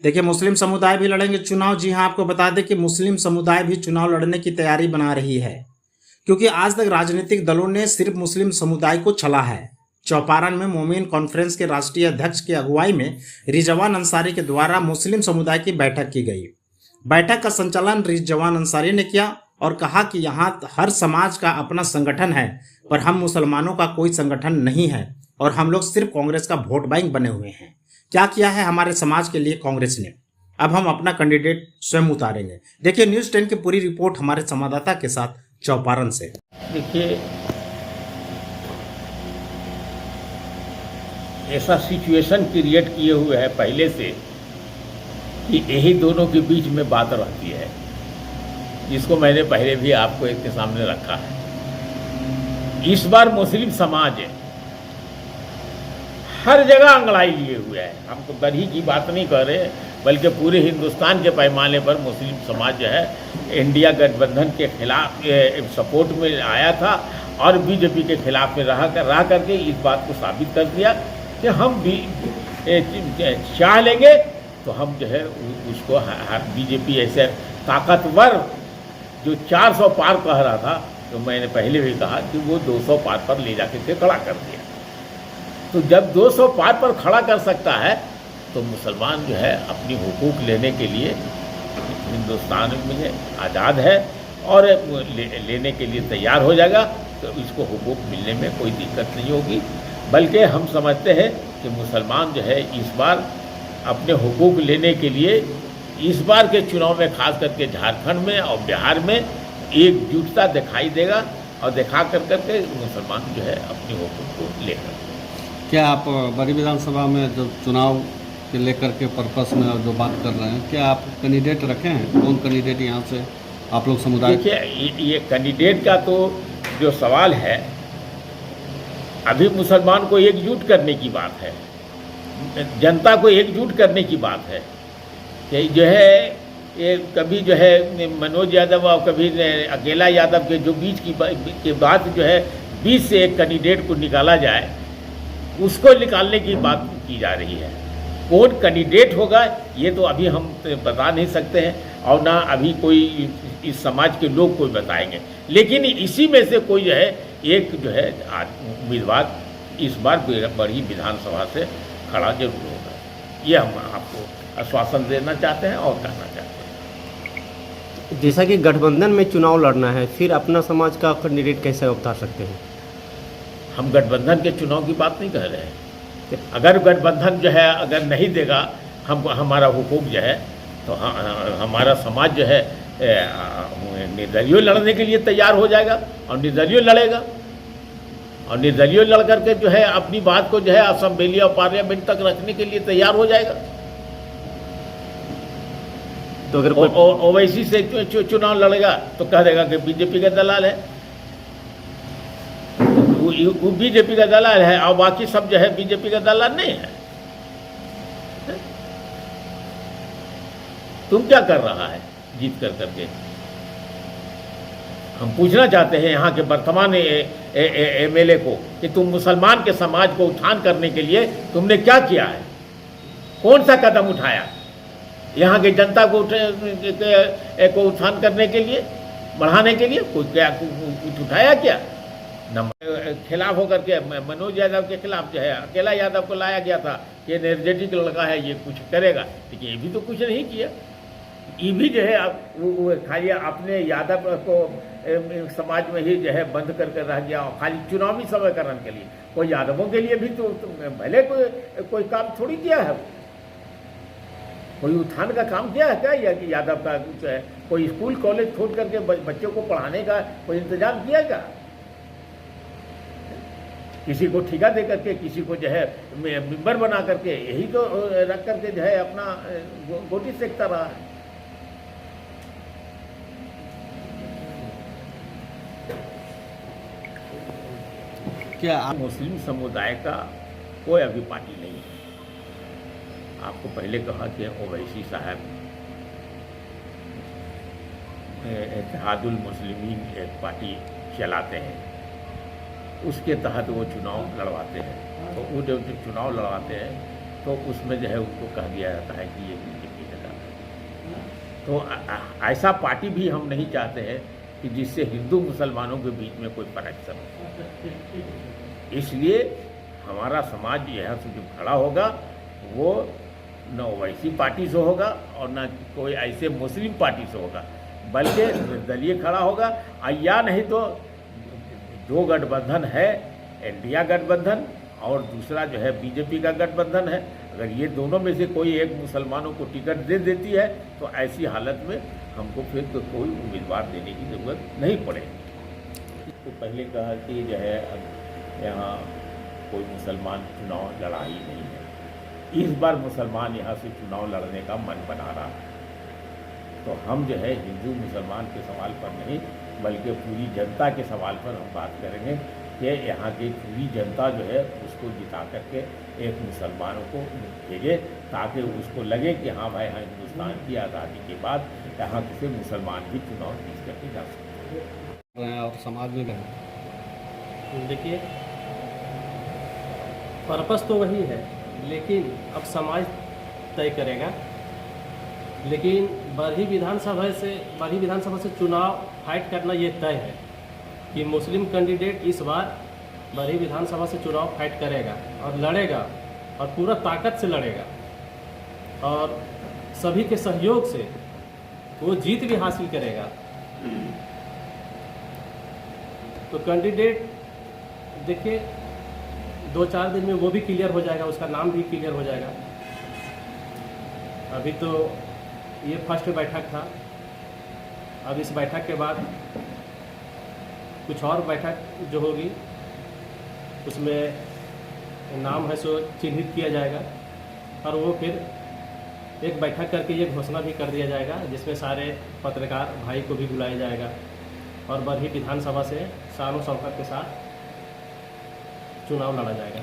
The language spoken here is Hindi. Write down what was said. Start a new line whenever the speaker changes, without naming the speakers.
देखिए, मुस्लिम समुदाय भी लड़ेंगे चुनाव। जी हाँ, आपको बता दें कि मुस्लिम समुदाय भी चुनाव लड़ने की तैयारी बना रही है, क्योंकि आज तक राजनीतिक दलों ने सिर्फ मुस्लिम समुदाय को छला है। चौपारण में मोमिन कॉन्फ्रेंस के राष्ट्रीय अध्यक्ष की अगुवाई में रिजवान अंसारी के द्वारा मुस्लिम समुदाय की बैठक की गई। बैठक का संचालन रिजवान अंसारी ने किया और कहा कि यहाँ हर समाज का अपना संगठन है, पर हम मुसलमानों का कोई संगठन नहीं है और हम लोग सिर्फ कांग्रेस का वोट बैंक बने हुए हैं। क्या किया है हमारे समाज के लिए कांग्रेस ने, अब हम अपना कैंडिडेट स्वयं उतारेंगे। देखिए न्यूज़ 10 की पूरी रिपोर्ट हमारे संवाददाता के साथ चौपारण से।
देखिए, ऐसा सिचुएशन क्रिएट किए हुए है पहले से कि यही दोनों के बीच में बात रहती है, जिसको मैंने पहले भी आपको इसके सामने रखा है। इस बार मुस्लिम समाज हर जगह अंगड़ाई लिए हुए है। हम तो दर ही की बात नहीं कर रहे, बल्कि पूरे हिंदुस्तान के पैमाने पर मुस्लिम समाज जो है इंडिया गठबंधन के खिलाफ सपोर्ट में आया था और बीजेपी के खिलाफ में रह करके इस बात को साबित कर दिया कि हम भी चाह लेंगे तो हम जो है उसको बीजेपी ऐसे ताकतवर जो 400 पार कह रहा था, तो मैंने पहले भी कहा कि वो 200 पार पर ले जाके के खड़ा कर दिया। तो जब 200 पार पर खड़ा कर सकता है तो मुसलमान जो है अपनी हुकूक लेने के लिए हिंदुस्तान में आज़ाद है और लेने के लिए तैयार हो जाएगा, तो इसको हुकूक मिलने में कोई दिक्कत नहीं होगी। बल्कि हम समझते हैं कि मुसलमान जो है इस बार अपने हुकूक लेने के लिए इस बार के चुनाव में खास करके झारखंड में और बिहार में एकजुटता दिखाई देगा और दिखा करके मुसलमान जो है अपनी हुकूक को लेकर।
क्या आप बड़ी विधानसभा में जो चुनाव के लेकर के पर्पस में जो बात कर रहे हैं, क्या आप कैंडिडेट रखे हैं? कौन कैंडिडेट यहाँ से आप लोग समुदाय?
देखिए, ये कैंडिडेट का तो जो सवाल है, अभी मुसलमान को एकजुट करने की बात है, जनता को एकजुट करने की बात है कि जो है ये कभी जो है मनोज यादव और कभी अकेला यादव के जो बीच की बात जो है बीच से एक कैंडिडेट को निकाला जाए, उसको निकालने की बात की जा रही है। कौन कैंडिडेट होगा ये तो अभी हम बता नहीं सकते हैं और ना अभी कोई इस समाज के लोग कोई बताएंगे, लेकिन इसी में से कोई जो है एक जो है उम्मीदवार इस बार बड़ी विधानसभा से खड़ा जरूर होगा। ये हम आपको आश्वासन देना चाहते हैं और कहना चाहते हैं।
जैसा कि गठबंधन में चुनाव लड़ना है, फिर अपना समाज का कैंडिडेट कैसे उतार सकते हैं?
हम गठबंधन के चुनाव की बात नहीं कर रहे हैं। अगर गठबंधन जो है अगर नहीं देगा हमको हमारा हुकूक जो है, तो हमारा समाज जो है निर्दलीय लड़ने के लिए तैयार हो जाएगा और निर्दलीय लड़ेगा और निर्दलीय लड़ करके जो है अपनी बात को जो है असेंबली और पार्लियामेंट तक रखने के लिए तैयार हो जाएगा।
तो अगर
ओवैसी से चुनाव लड़ेगा तो कह देगा कि बीजेपी का दलाल है, वो बीजेपी का दलाल है और बाकी सब जो है बीजेपी का दलाल नहीं है। तुम क्या कर रहा है जीत कर करके? हम पूछना चाहते हैं यहाँ के वर्तमान एमएलए को कि तुम मुसलमान के समाज को उत्थान करने के लिए तुमने क्या किया है? कौन सा कदम उठाया यहाँ की जनता को उत्थान करने के लिए, बढ़ाने के लिए? कुछ उठाया क्या? खिलाफ होकर के मनोज यादव के खिलाफ जो है अकेला यादव को लाया गया था कि एनर्जेटिक लड़का है, ये कुछ करेगा, लेकिन ये भी तो कुछ नहीं किया। ये भी जो है वो खाली अपने यादव को समाज में ही जो है बंद करके रह गया और खाली चुनावी समीकरण के लिए। कोई यादवों के लिए भी तो भले कोई काम थोड़ी किया है, कोई उत्थान का काम किया है क्या? यादव का जो है कोई स्कूल कॉलेज खोल करके बच्चों को पढ़ाने का कोई इंतजाम किया क्या? किसी को ठेका दे करके, किसी को जो है मेंबर बना करके, यही तो रख करके जो है अपना गोटी सेकता रहा है। क्या मुस्लिम समुदाय का कोई अभी पार्टी नहीं है। आपको पहले कहा कि ओवैसी साहब इत्तेहादुल मुस्लिमीन एक पार्टी चलाते हैं, उसके तहत वो चुनाव लड़वाते हैं। तो वो जब चुनाव लड़वाते हैं तो उसमें जो है उनको कह दिया जाता है कि ये तो ऐसा पार्टी भी हम नहीं चाहते हैं कि जिससे हिंदू मुसलमानों के बीच में कोई फर्क हो। इसलिए हमारा समाज यहाँ से जो खड़ा होगा वो न वैसी पार्टी से होगा और न कोई ऐसे मुस्लिम पार्टी से होगा, बल्कि निर्दलीय खड़ा होगा। या नहीं तो जो गठबंधन है इंडिया गठबंधन और दूसरा जो है बीजेपी का गठबंधन है, अगर ये दोनों में से कोई एक मुसलमानों को टिकट दे देती है तो ऐसी हालत में हमको फिर तो कोई उम्मीदवार देने की ज़रूरत नहीं पड़ेगी। तो पहले कहा कि जो है अब यहाँ कोई मुसलमान चुनाव लड़ा ही नहीं है। इस बार मुसलमान यहाँ से चुनाव लड़ने का मन बना रहा है। तो हम जो है हिंदू मुसलमान के सवाल पर नहीं बल्कि पूरी जनता के सवाल पर हम बात करेंगे कि यहाँ की पूरी जनता जो है उसको जिता करके एक मुसलमानों को भेजे ताकि उसको लगे कि हाँ भाई हाँ हिंदुस्तान की आज़ादी के बाद यहाँ से मुसलमान भी चुनाव जीत करके जा सकते
हैं और समाज में गए।
देखिए पर्पस तो वही है, लेकिन अब समाज तय करेगा। लेकिन बरही विधानसभा से चुनाव फाइट करना ये तय है कि मुस्लिम कैंडिडेट इस बार बरही विधानसभा से चुनाव फाइट करेगा और लड़ेगा और पूरा ताकत से लड़ेगा और सभी के सहयोग से वो जीत भी हासिल करेगा। तो कैंडिडेट देखिए 2-4 दिन में वो भी क्लियर हो जाएगा, उसका नाम भी क्लियर हो जाएगा। अभी तो ये फर्स्ट बैठक था, अब इस बैठक के बाद कुछ और बैठक जो होगी उसमें नाम है सो चिन्हित किया जाएगा और वो फिर एक बैठक करके ये घोषणा भी कर दिया जाएगा जिसमें सारे पत्रकार भाई को भी बुलाया जाएगा और बरही विधानसभा से शान शौकत के साथ चुनाव लड़ा जाएगा।